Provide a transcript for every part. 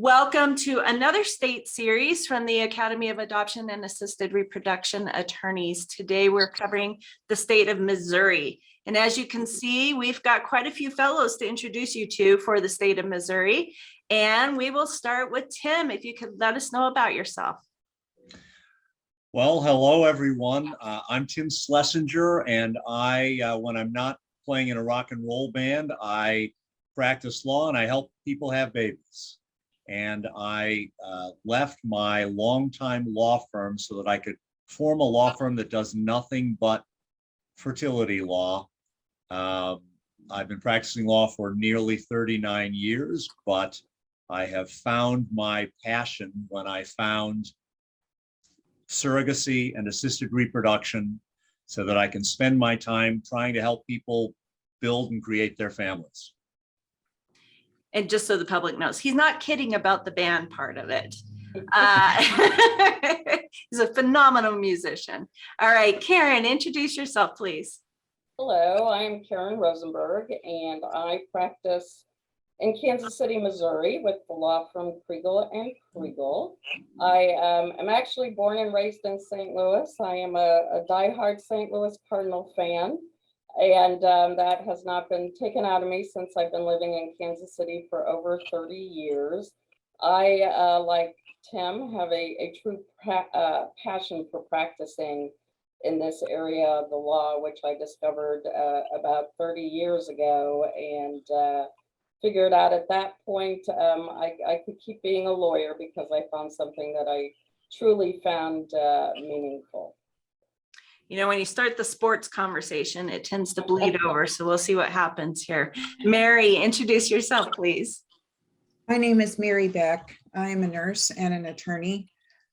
Welcome to another state series from the Academy of Adoption and Assisted Reproduction Attorneys. Today we're covering the state of Missouri. And as you can see, we've got quite a few fellows to introduce you to for the state of Missouri. And we will start with Tim, if you could let us know about yourself. Well, hello, everyone. I'm Tim Schlesinger, and when I'm not playing in a rock and roll band, I practice law and I help people have babies. And I left my longtime law firm so that I could form a law firm that does nothing but fertility law. I've been practicing law for nearly 39 years, but I have found my passion when I found surrogacy and assisted reproduction so that I can spend my time trying to help people build and create their families. And just so the public knows, he's not kidding about the band part of it. He's a phenomenal musician. All right, Karen, introduce yourself, please. Hello, I'm Karen Rosenberg, and I practice in Kansas City, Missouri with the law firm Kriegel and Kriegel. I am actually born and raised in St. Louis. I am a diehard St. Louis Cardinal fan. And that has not been taken out of me since I've been living in Kansas City for over 30 years. I, like Tim, have a true passion for practicing in this area of the law, which I discovered about 30 years ago, and figured out at that point I could keep being a lawyer because I found something that I truly found meaningful. You know, when you start the sports conversation, it tends to bleed over. So we'll see what happens here. Mary, introduce yourself, please. My name is Mary Beck. I'm a nurse and an attorney.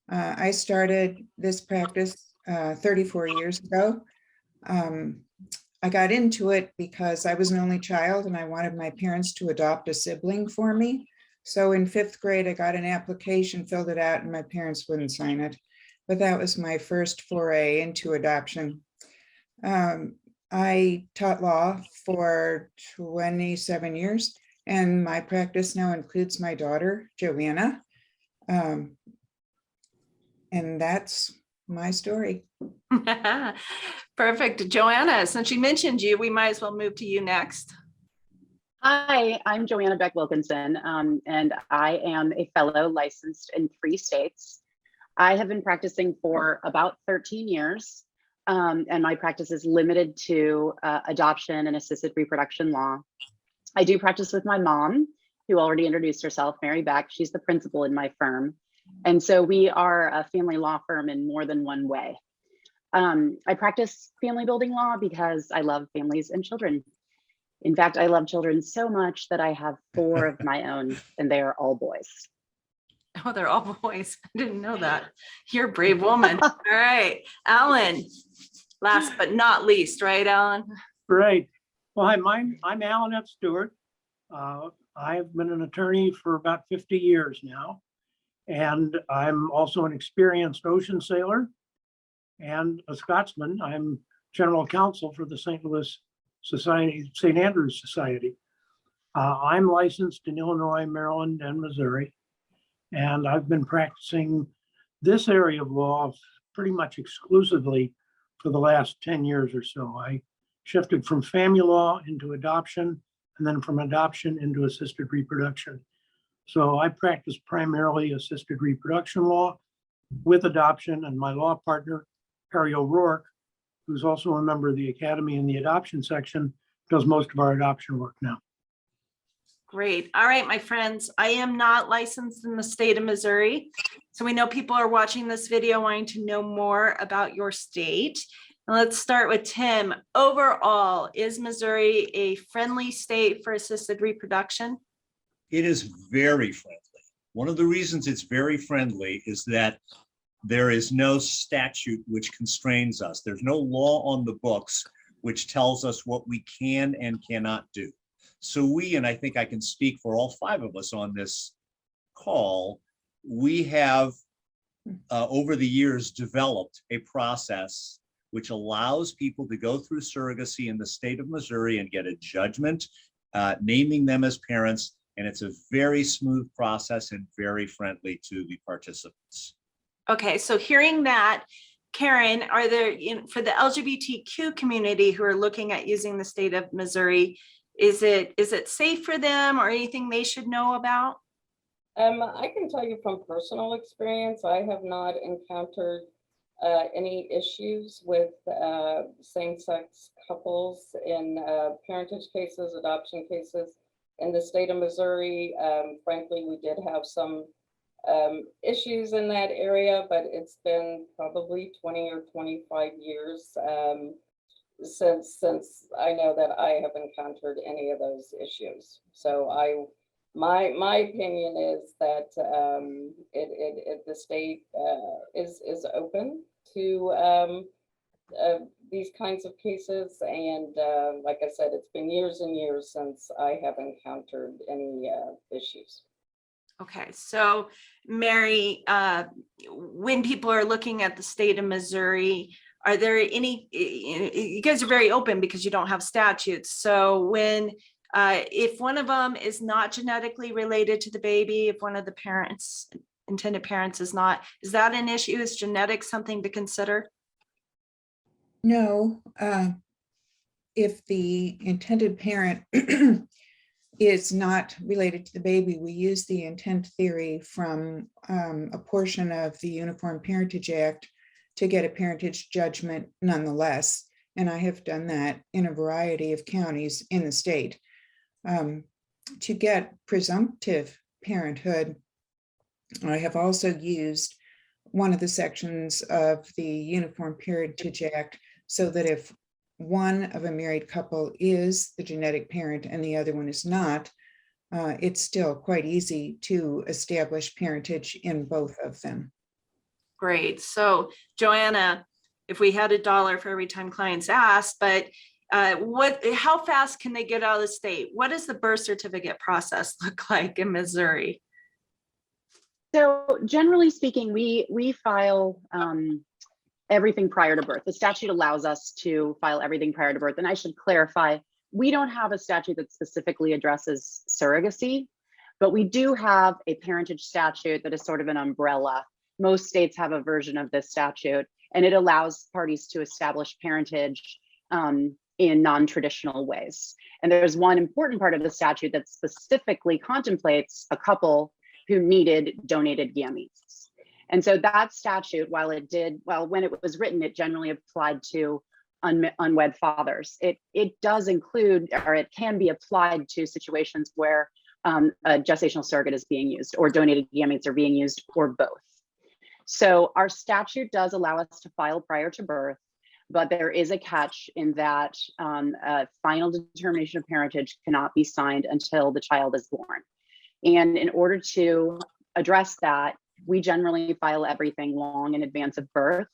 I started this practice 34 years ago. I got into it because I was an only child and I wanted my parents to adopt a sibling for me. So in 5th grade, I got an application, filled it out, and my parents wouldn't sign it. But that was my first foray into adoption. I taught law for 27 years, and my practice now includes my daughter, Joanna. And that's my story. Perfect. Joanna, since she mentioned you, we might as well move to you next. Hi, I'm Joanna Beck Wilkinson, and I am a fellow licensed in 3 states. I have been practicing for about 13 years, and my practice is limited to adoption and assisted reproduction law. I do practice with my mom, who already introduced herself, Mary Beck. She's the principal in my firm. And so we are a family law firm in more than one way. I practice family building law because I love families and children. In fact, I love children so much that I have 4 of my own, and they are all boys. Oh, they're all boys. I didn't know that. You're a brave woman. All right, Alan, last but not least, right, Alan? Right. Well, hi, I'm Alan F. Stewart. I've been an attorney for about 50 years now, and I'm also an experienced ocean sailor and a Scotsman. I'm general counsel for the St. Louis Society, St. Andrews Society. I'm licensed in Illinois, Maryland, and Missouri. And I've been practicing this area of law pretty much exclusively for the last 10 years or so. I shifted from family law into adoption, and then from adoption into assisted reproduction. So I practice primarily assisted reproduction law with adoption, and my law partner, Harry O'Rourke, who's also a member of the Academy in the adoption section, does most of our adoption work now. Great. All right, my friends, I am not licensed in the state of Missouri. So we know people are watching this video wanting to know more about your state. And let's start with Tim. Overall, is Missouri a friendly state for assisted reproduction? It is very friendly. One of the reasons it's very friendly is that there is no statute which constrains us. There's no law on the books which tells us what we can and cannot do. So we, and I think I can speak for all 5 of us on this call, we have over the years developed a process which allows people to go through surrogacy in the state of Missouri and get a judgment naming them as parents And it's a very smooth process and very friendly to the participants. Okay, so hearing that, Karen, are there, for the LGBTQ community who are looking at using the state of Missouri, is it safe for them or anything they should know about? I can tell you from personal experience, I have not encountered any issues with same-sex couples in parentage cases, adoption cases in the state of Missouri. Frankly, we did have some issues in that area, but it's been probably 20 or 25 years since I know that I have encountered any of those issues. So my opinion is that the state is open to these kinds of cases, and like I said, it's been years and years since I have encountered any issues. Okay, so Mary, when people are looking at the state of Missouri, are there any, you guys are very open because you don't have statutes. So when, if one of them is not genetically related to the baby, if one of the parents, intended parents is not, is that an issue? Is genetics something to consider? No, if the intended parent is not related to the baby, we use the intent theory from a portion of the Uniform Parentage Act to get a parentage judgment nonetheless. And I have done that in a variety of counties in the state. To get presumptive parenthood, I have also used one of the sections of the Uniform Parentage Act so that if one of a married couple is the genetic parent and the other one is not, it's still quite easy to establish parentage in both of them. Great. So Joanna, if we had $1 for every time clients ask, but how fast can they get out of the state? What does the birth certificate process look like in Missouri? So generally speaking, we file everything prior to birth. The statute allows us to file everything prior to birth. And I should clarify, we don't have a statute that specifically addresses surrogacy, but we do have a parentage statute that is sort of an umbrella. Most states have a version of this statute, and it allows parties to establish parentage in non-traditional ways. And there's one important part of the statute that specifically contemplates a couple who needed donated gametes. And so that statute, while when it was written, it generally applied to unwed fathers. It does include, or it can be applied to situations where a gestational surrogate is being used or donated gametes are being used, or both. So our statute does allow us to file prior to birth, but there is a catch in that a final determination of parentage cannot be signed until the child is born. And in order to address that, we generally file everything long in advance of birth,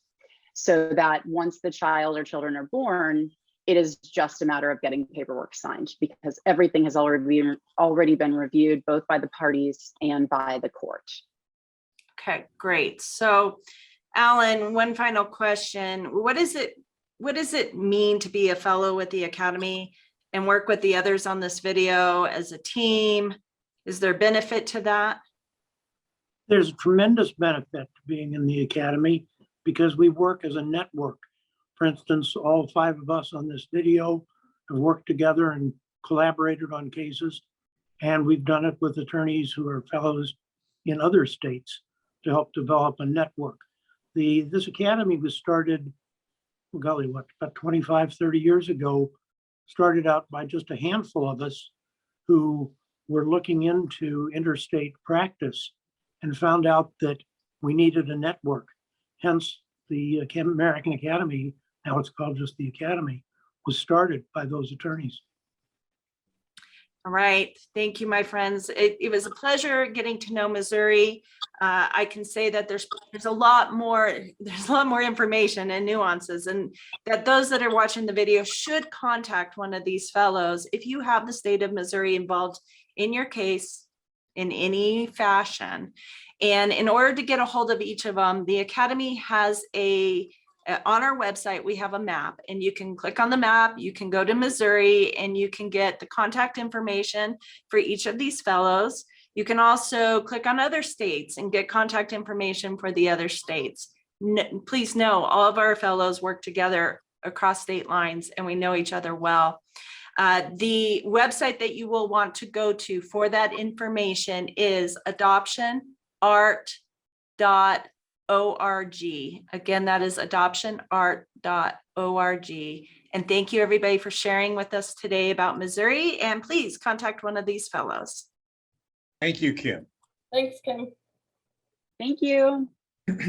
so that once the child or children are born, it is just a matter of getting paperwork signed, because everything has already been reviewed both by the parties and by the court. Okay, great. So Alan, one final question. What does it mean to be a fellow with the Academy and work with the others on this video as a team? Is there benefit to that? There's a tremendous benefit to being in the Academy because we work as a network. For instance, all 5 of us on this video have worked together and collaborated on cases, and we've done it with attorneys who are fellows in other states to help develop a network. This Academy was started, golly, what, about 25, 30 years ago, started out by just a handful of us who were looking into interstate practice and found out that we needed a network. Hence, the American Academy, now it's called just the Academy, was started by those attorneys. All right. Thank you, my friends. It was a pleasure getting to know Missouri. I can say that there's a lot more information and nuances, and that those that are watching the video should contact one of these fellows if you have the state of Missouri involved in your case in any fashion. And in order to get a hold of each of them, the Academy has a On our website, we have a map, and you can click on the map, you can go to Missouri, and you can get the contact information for each of these fellows. You can also click on other states and get contact information for the other states. Please know, all of our fellows work together across state lines, and we know each other well. The website that you will want to go to for that information is adoptionart.org. Again, that is adoptionart.org. And thank you, everybody, for sharing with us today about Missouri. And please contact one of these fellows. Thank you, Kim. Thanks, Kim. Thank you.